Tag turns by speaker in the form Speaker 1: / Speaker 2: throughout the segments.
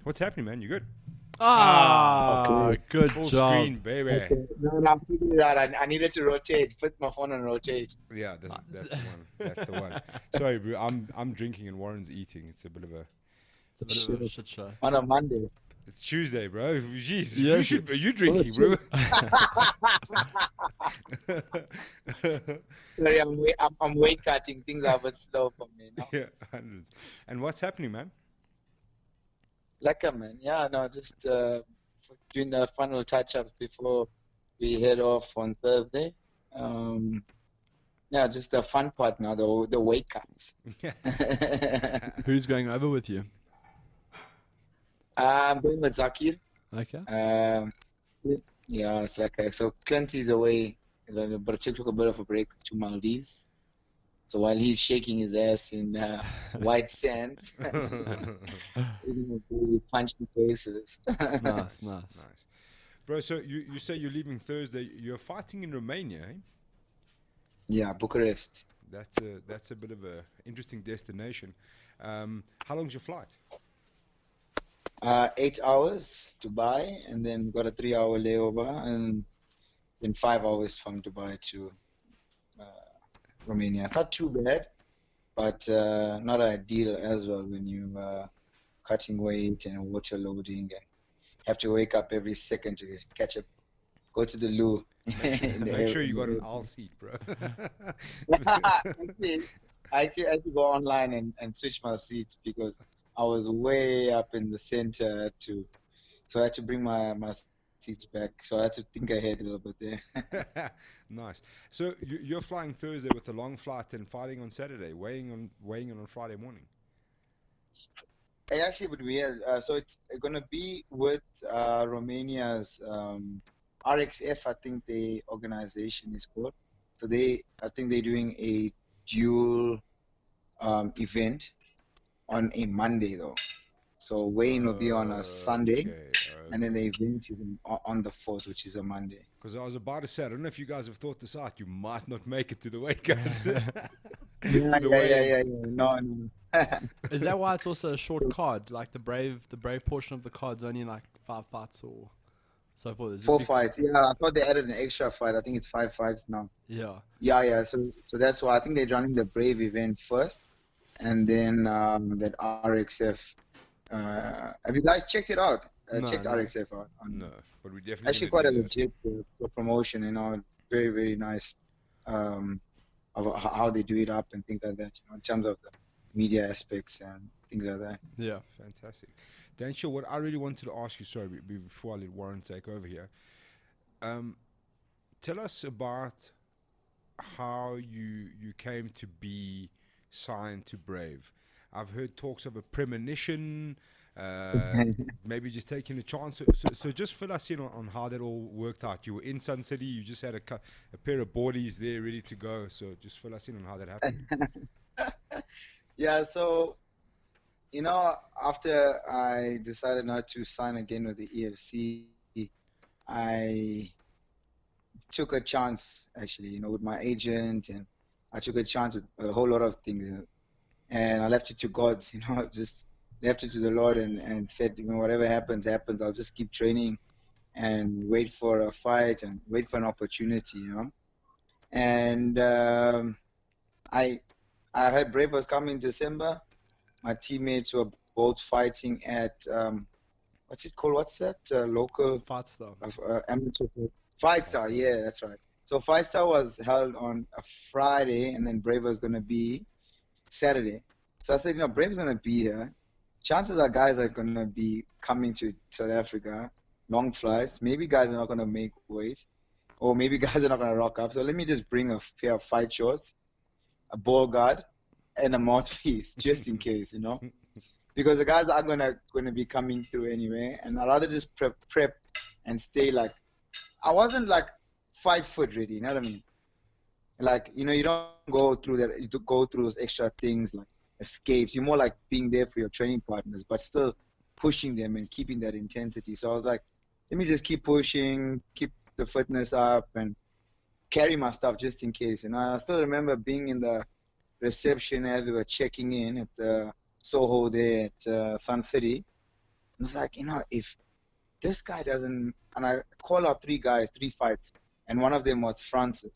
Speaker 1: What's happening, man? You good?
Speaker 2: Okay.
Speaker 3: Good
Speaker 1: Full
Speaker 3: job.
Speaker 1: screen, baby.
Speaker 2: Okay. No, I figured it out. I needed to rotate, put my phone on rotate.
Speaker 1: Yeah, that's the one. That's the one. Sorry, bro. I'm drinking and Warren's eating. It's a bit of a.
Speaker 3: It's a bit of a
Speaker 2: Shit.
Speaker 3: shit show.
Speaker 2: On a Monday.
Speaker 1: It's Tuesday, bro. Jeez, you
Speaker 3: Yes.
Speaker 1: should. You
Speaker 2: Oh,
Speaker 1: drinking, bro?
Speaker 2: shit. Sorry, I'm weight cutting. Things are a bit slow for me now.
Speaker 1: Yeah, hundreds. And what's happening, man?
Speaker 2: Lekker, man. Yeah, no, just doing the final touch-ups before we head off on Thursday. Um, yeah, just the fun part now, the weight cuts.
Speaker 3: Who's going over with you?
Speaker 2: I'm going with Zakir.
Speaker 3: Okay.
Speaker 2: Um, yeah, it's like so Clint is away, but took a bit of a break to Maldives. So while he's shaking his ass in white sands, we're gonna do punching faces.
Speaker 3: Nice.
Speaker 1: Nice, bro. So you say you're leaving Thursday. You're fighting in Romania, eh?
Speaker 2: Yeah, Bucharest.
Speaker 1: That's a bit of a interesting destination. How long's your flight?
Speaker 2: 8 hours Dubai, and then got a 3 hour layover, and then 5 hours from Dubai to uh, Romania. Not too bad, but not ideal as well when you cutting weight and water loading and have to wake up every second to catch up, go to the loo. in the
Speaker 1: Make
Speaker 2: air-
Speaker 1: sure you
Speaker 2: in
Speaker 1: got
Speaker 2: the
Speaker 1: an
Speaker 2: air-
Speaker 1: aisle seat, bro.
Speaker 2: Actually, I had to go online and switch my seats because I was way up in the center so I had to bring my seats back. So I had to think ahead a little bit there.
Speaker 1: Nice. So you're flying Thursday with a long flight and fighting on Saturday, weighing in on Friday morning.
Speaker 2: I actually would be so it's gonna be with Romania's RXF, I think the organization is called. So I think they're doing a dual event on a Monday though. So Wayne will be on a Sunday,
Speaker 1: Okay.
Speaker 2: and then the event is on the 4th, which is a Monday.
Speaker 1: Because I was about to say, I don't know if you guys have thought this out. You might not make it to the weight cut.
Speaker 2: Yeah,
Speaker 1: To the
Speaker 2: yeah, yeah,
Speaker 1: weigh-in.
Speaker 2: yeah, yeah. No, no.
Speaker 3: Is that why it's also a short card? Like the brave portion of the card's only like 5 fights or so forth. Is it
Speaker 2: 4 fights. Yeah, I thought they added an extra fight. I think it's 5 fights now.
Speaker 3: Yeah.
Speaker 2: Yeah, yeah. So that's why I think they're running the Brave event first, and then that RXF. Have you guys checked it out?
Speaker 3: No,
Speaker 2: Checked
Speaker 3: no.
Speaker 2: RXF out?
Speaker 1: No, but we definitely
Speaker 2: Actually,
Speaker 1: gonna
Speaker 2: quite a
Speaker 1: do that.
Speaker 2: legit promotion, very, very nice of how they do it up and things like that, in terms of the media aspects and things like that.
Speaker 3: Yeah.
Speaker 1: Fantastic. Dansheel, what I really wanted to ask you, sorry, before I let Warren take over here, tell us about how you came to be signed to Brave. I've heard talks of a premonition, maybe just taking a chance. So just fill us in on how that all worked out. You were in Sun City, you just had a pair of boardies there ready to go. So just fill us in on how that happened.
Speaker 2: Yeah, so after I decided not to sign again with the EFC, I took a chance actually, with my agent, and I took a chance with a whole lot of things, and I left it to God, just left it to the Lord, and said, whatever happens, happens. I'll just keep training and wait for a fight and wait for an opportunity, And I heard Brave was coming in December. My teammates were both fighting at what's it called? What's that local
Speaker 3: Fight stuff.
Speaker 2: amateur Fight Star? Yeah, that's right. So Fight Star was held on a Friday, and then Brave was gonna be Saturday. So I said, Brave's gonna be here. Chances are guys are gonna be coming to South Africa, long flights. Maybe guys are not gonna make weight, or maybe guys are not gonna rock up. So let me just bring a pair of fight shorts, a ball guard, and a mouthpiece, just in case, because the guys are gonna be coming through anyway, and I'd rather just prep and stay like I wasn't like fight foot ready, you know what I mean? Like, you don't go through that, you go through those extra things like escapes. You're more like being there for your training partners, but still pushing them and keeping that intensity. So I was like, let me just keep pushing, keep the fitness up, and carry my stuff just in case. And I still remember being in the reception as we were checking in at the Soho there at Sun City. And it's like, if this guy doesn't, and I call out 3 guys, 3 fights, and one of them was Francis.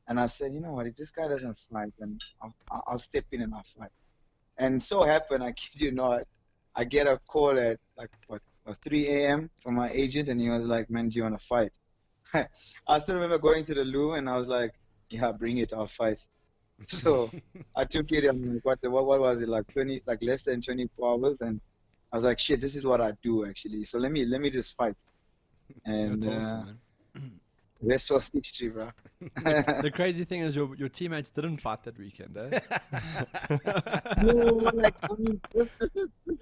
Speaker 2: And I said, you know what, if this guy doesn't fight, then I'll step in and I'll fight. And so happened, I kid you not, I get a call at like 3 a.m. from my agent, and he was like, man, do you want to fight? I still remember going to the loo, and I was like, yeah, bring it, I'll fight. So I took it, and what was it, like less than 24 hours, and I was like, shit, this is what I do actually. So let me just fight. And
Speaker 3: That's awesome, man.
Speaker 2: rest was history, bro.
Speaker 3: The crazy thing is your teammates didn't fight that weekend, eh?
Speaker 2: No, like, I mean, this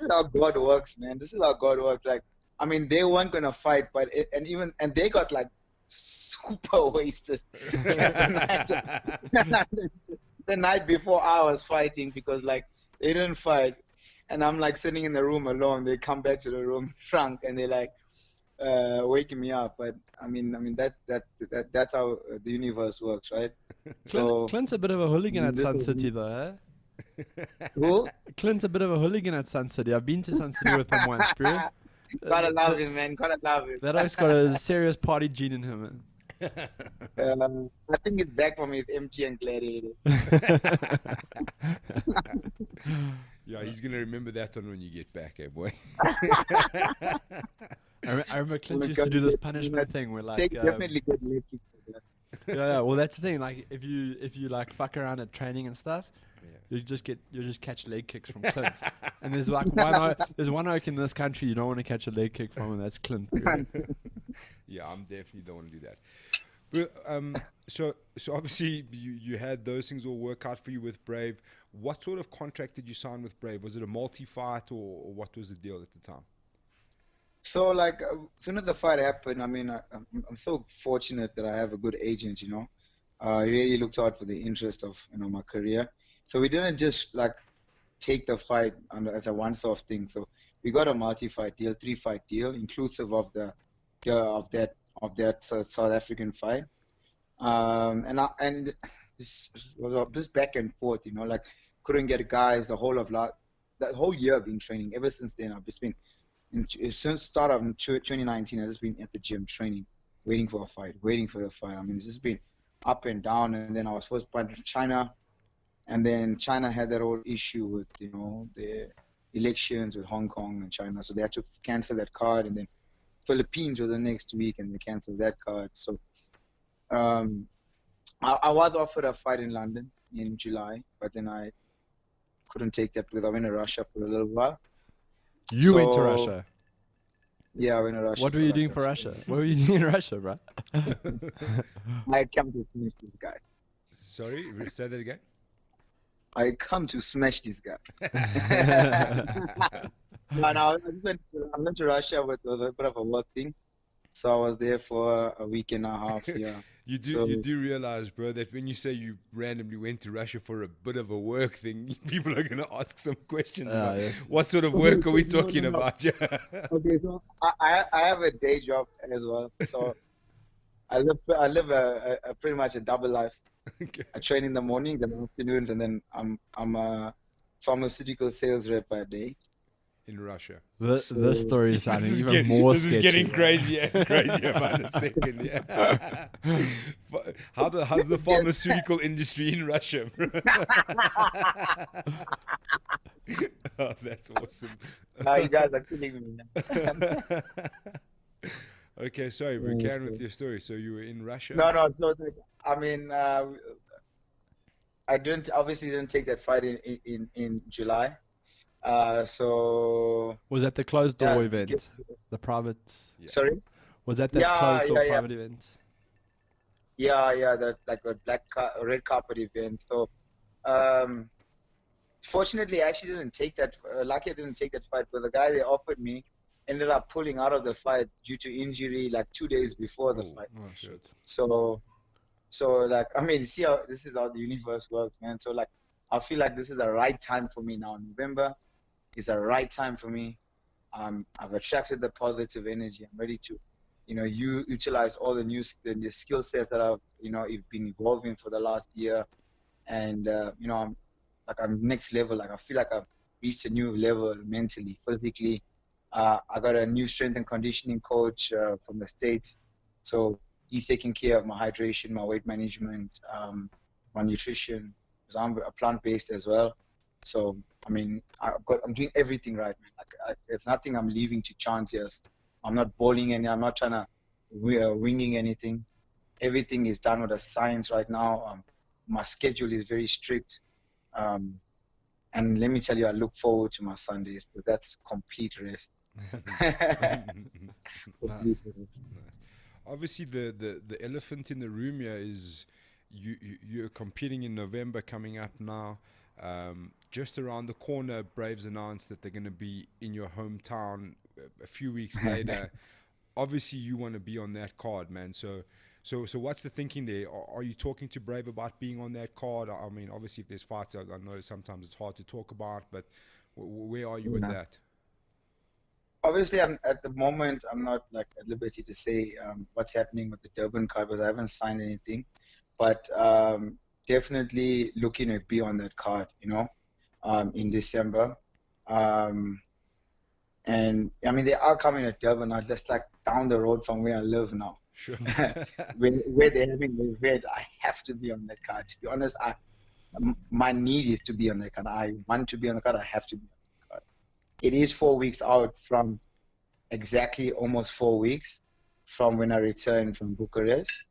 Speaker 2: is how God works, man. This is how God works. Like, I mean, they weren't gonna fight, but and they got like super wasted the night before I was fighting, because like they didn't fight, and I'm like sitting in the room alone. They come back to the room drunk, and they're like waking me up. But I mean that's how the universe works, right? So
Speaker 3: Clint's a bit of a hooligan at
Speaker 2: this
Speaker 3: Sun
Speaker 2: is-
Speaker 3: City, though, eh?
Speaker 2: Who?
Speaker 3: Clint's a bit of a hooligan at Sun City. I've been to Sun City with him once, bro.
Speaker 2: Gotta love him, man. Gotta love him.
Speaker 3: That oak's got a serious party gene in him, man.
Speaker 2: I think it's back from his MG and Gladiator.
Speaker 1: Yeah, he's gonna remember that one when you get back, eh, boy.
Speaker 3: I remember Clint
Speaker 2: my
Speaker 3: used to
Speaker 2: God,
Speaker 3: do this
Speaker 2: you
Speaker 3: punishment thing where,
Speaker 2: They
Speaker 3: like,
Speaker 2: definitely get lucky for that.
Speaker 3: yeah. Well, that's the thing. Like, if you like fuck around at training and stuff,
Speaker 1: Yeah.
Speaker 3: you just catch leg kicks from Clint. And there's like there's one oak in this country you don't want to catch a leg kick from, and that's Clint. Bro.
Speaker 1: Yeah, I'm definitely don't want to do that. But so obviously you had those things all work out for you with Brave. What sort of contract did you sign with Brave? Was it a multi-fight, or what was the deal at the time?
Speaker 2: So like, as soon as the fight happened, I mean, I'm so fortunate that I have a good agent. He really looked out for the interest of my career. So we didn't just like take the fight as a once-off thing. So we got a multi-fight deal, 3-fight deal, inclusive of that South African fight. And this was just back and forth, like couldn't get guys the whole year I've been training. Ever since then, I've just been since start of 2019. I've just been at the gym training, waiting for the fight. I mean, it's just been up and down. And then I was supposed to fight in China, and then China had that whole issue with the elections with Hong Kong and China, so they had to cancel that card. And then Philippines was the next week, and they canceled that card. So I was offered a fight in London in July, but then I couldn't take that because I went to Russia for a little while.
Speaker 3: You went to
Speaker 2: So,
Speaker 3: Russia.
Speaker 2: Yeah, I went to Russia.
Speaker 3: What were you doing for Russia? What were you doing in Russia, bro?
Speaker 2: I come to smash this guy.
Speaker 1: Sorry, say that again.
Speaker 2: I come to smash this guy. No, I went to Russia with a bit of a work thing. So I was there for a week and a half. Yeah.
Speaker 1: You do realize, bro, that when you say you randomly went to Russia for a bit of a work thing, people are gonna ask some questions about
Speaker 3: yes.
Speaker 1: what sort of work are we
Speaker 2: No,
Speaker 1: talking
Speaker 2: no.
Speaker 1: about? Yeah.
Speaker 2: Okay, so I have a day job as well. So I live a pretty much a double life.
Speaker 1: Okay.
Speaker 2: I train in the morning, then afternoons, and then I'm a pharmaceutical sales rep by day.
Speaker 1: In Russia.
Speaker 3: This story is sounding even
Speaker 1: getting,
Speaker 3: more
Speaker 1: this
Speaker 3: sketchy.
Speaker 1: is getting
Speaker 3: bro.
Speaker 1: crazier and crazier by the second. Yeah. How's the pharmaceutical industry in Russia? Bro? Oh, that's awesome.
Speaker 2: You guys are killing me.
Speaker 1: Okay, sorry, but carry on with your story. So you were in Russia?
Speaker 2: No. So it's like, I mean, I obviously didn't take that fight in July. So
Speaker 3: Was that the closed door
Speaker 2: Yeah,
Speaker 3: event? The private.
Speaker 1: Yeah.
Speaker 2: sorry.
Speaker 3: Was that the
Speaker 2: Yeah,
Speaker 3: closed door
Speaker 2: yeah.
Speaker 3: private event?
Speaker 2: Yeah, that like a red carpet event. So, fortunately, I actually didn't take that. Lucky I didn't take that fight, but the guy they offered me ended up pulling out of the fight due to injury, like 2 days before the fight.
Speaker 3: Oh shit.
Speaker 2: So like, I mean, see how this is how the universe works, man. So like, I feel like this is the right time for me now. November is the right time for me. I've attracted the positive energy. I'm ready to, you utilize all the the skill sets that I've been evolving for the last year, and I'm next level. Like I feel like I've reached a new level mentally, physically, I got a new strength and conditioning coach from the States. So he's taking care of my hydration, my weight management, my nutrition, because I'm a plant-based as well. So, I mean, I'm doing everything right, man. Like, it's nothing I'm leaving to chance. Yes, I'm not bowling any. I'm not trying to winging anything. Everything is done with a science right now. My schedule is very strict. And let me tell you, I look forward to my Sundays, but that's complete rest. Complete
Speaker 3: Nice.
Speaker 2: rest.
Speaker 1: Obviously, the elephant in the room here is you're competing in November coming up now. Just around the corner, Braves announced that they're going to be in your hometown a few weeks later. Obviously, you want to be on that card, man. So what's the thinking there? Are you talking to Brave about being on that card? I mean, obviously, if there's fights, I know sometimes it's hard to talk about, but where are you with
Speaker 2: Yeah.
Speaker 1: that?
Speaker 2: Obviously, at the moment, I'm not like at liberty to say what's happening with the Durban card because I haven't signed anything. But definitely looking to be on that card, in December. Um, and I mean, they are coming to Durban, not just like down the road from where I live now.
Speaker 1: Sure.
Speaker 2: Where they're having the event, I have to be on that card. To be honest, my need is to be on that card. I want to be on the card. I have to be on the card. It is 4 weeks out from exactly almost 4 weeks from when I returned from Bucharest.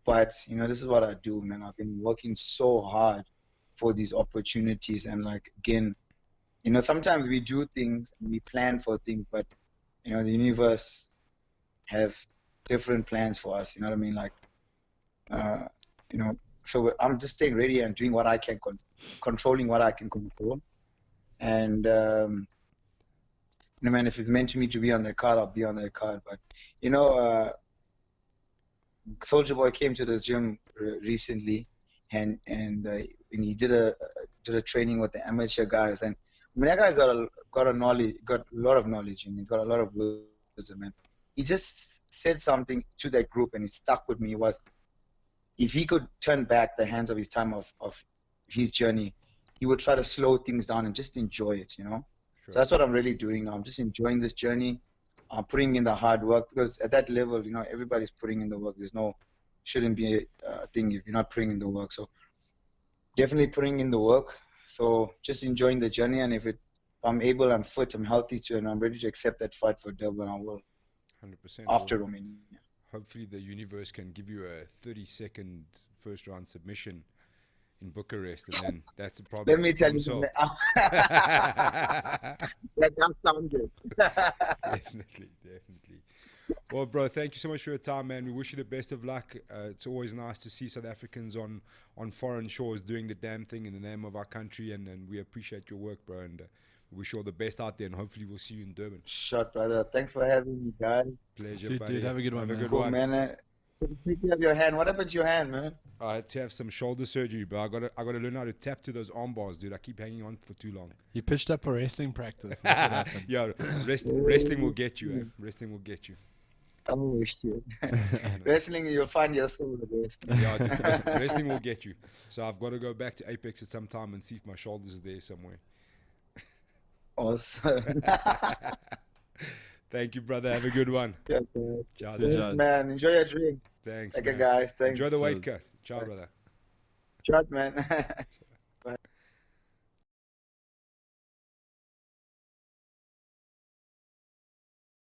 Speaker 2: But this is what I do, man. I've been working so hard for these opportunities, and like again, sometimes we do things and we plan for things, but the universe has different plans for us. You know what I mean? Like, so I'm just staying ready and doing what I can, controlling what I can control. And man, if it's meant to me to be on that card, I'll be on that card. But Soldier Boy came to the gym recently, and he did a training with the amateur guys, and I mean that guy got a lot of knowledge, and he's got a lot of wisdom, and he just said something to that group, and it stuck with me. Was if he could turn back the hands of his time of his journey, he would try to slow things down and just enjoy it,
Speaker 1: Sure.
Speaker 2: So that's what I'm really doing now. I'm just enjoying this journey. I'm putting in the hard work because at that level, everybody's putting in the work. Shouldn't be a thing if you're not putting in the work. So definitely putting in the work. So just enjoying the journey. And if I'm able, I'm fit, I'm healthy too, and I'm ready to accept that fight for Durban, I will
Speaker 1: 100%.
Speaker 2: after Romania.
Speaker 1: Hopefully the universe can give you a 30-second first round submission in Bucharest, and then that's the problem.
Speaker 2: Let me tell you
Speaker 1: solved.
Speaker 2: that sounds good.
Speaker 1: Definitely. Well, bro, thank you so much for your time, man. We wish you the best of luck. It's always nice to see South Africans on foreign shores doing the damn thing in the name of our country, and we appreciate your work, bro, and we wish you all the best out there, and hopefully we'll see you in Durban.
Speaker 2: Shot, brother. Thanks for having me, guys.
Speaker 1: Pleasure,
Speaker 3: Sweet,
Speaker 1: buddy.
Speaker 3: dude. Have a good one, man.
Speaker 2: Cool, man. Take care of your hand. What happened to your hand, man?
Speaker 1: I had to have some shoulder surgery, bro. I gotta learn how to tap to those arm bars, dude. I keep hanging on for too long.
Speaker 3: You pitched up for wrestling practice. That's what happened.
Speaker 1: Yeah, wrestling will get you, eh? Wrestling will get you.
Speaker 2: Oh, shit. Wrestling, you'll find your soul there.
Speaker 1: Yeah, dude, wrestling will get you. So I've got to go back to Apex at some time and see if my shoulders are there somewhere.
Speaker 2: Awesome.
Speaker 1: Thank you, brother. Have a good one.
Speaker 2: Ciao,
Speaker 1: Ciao,
Speaker 3: Sweet,
Speaker 1: dude.
Speaker 3: Ciao.
Speaker 2: man. Enjoy your drink.
Speaker 1: Thanks,
Speaker 2: Okay,
Speaker 1: man.
Speaker 2: guys. Thanks.
Speaker 1: Enjoy the weight cut. Ciao, brother.
Speaker 2: Shot, man.